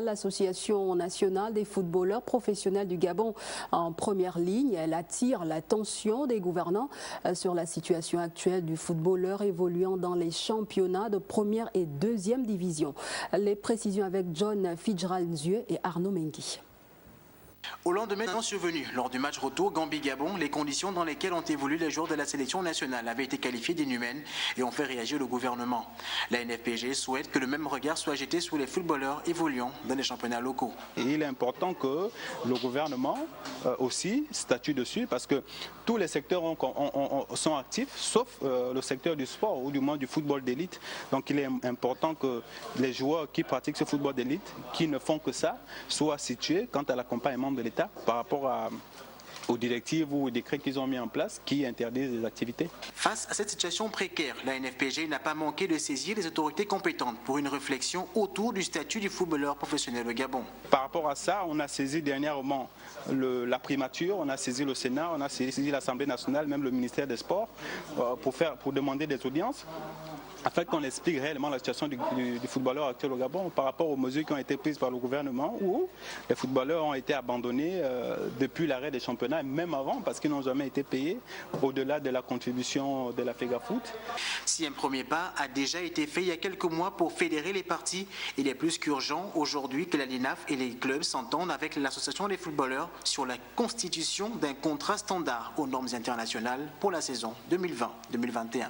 L'Association nationale des footballeurs professionnels du Gabon en première ligne, elle attire l'attention des gouvernants sur la situation actuelle du footballeur évoluant dans les championnats de première et deuxième division. Les précisions avec John Fitzgerald-Zieu et Arnaud Mengi. Au lendemain d'un survenu, lors du match retour Gambie-Gabon, les conditions dans lesquelles ont évolué les joueurs de la sélection nationale avaient été qualifiées d'inhumaines et ont fait réagir le gouvernement. La NFPG souhaite que le même regard soit jeté sur les footballeurs évoluant dans les championnats locaux. Et il est important que le gouvernement aussi statue dessus parce que tous les secteurs sont actifs, sauf le secteur du sport ou du moins du football d'élite. Donc il est important que les joueurs qui pratiquent ce football d'élite, qui ne font que ça, soient situés quant à l'accompagnement de l'État par rapport aux directives ou aux décrets qu'ils ont mis en place qui interdisent les activités. Face à cette situation précaire, la NFPG n'a pas manqué de saisir les autorités compétentes pour une réflexion autour du statut du footballeur professionnel au Gabon. Par rapport à ça, on a saisi dernièrement la primature, on a saisi le Sénat, on a saisi l'Assemblée nationale, même le ministère des Sports pour demander des audiences afin qu'on explique réellement la situation du footballeur actuel au Gabon par rapport aux mesures qui ont été prises par le gouvernement où les footballeurs ont été abandonnés depuis l'arrêt des championnats, même avant parce qu'ils n'ont jamais été payés au-delà de la contribution de la FEGAFOOT. Si un premier pas a déjà été fait il y a quelques mois pour fédérer les parties, il est plus qu'urgent aujourd'hui que la LINAF et les clubs s'entendent avec l'association des footballeurs sur la constitution d'un contrat standard aux normes internationales pour la saison 2020-2021.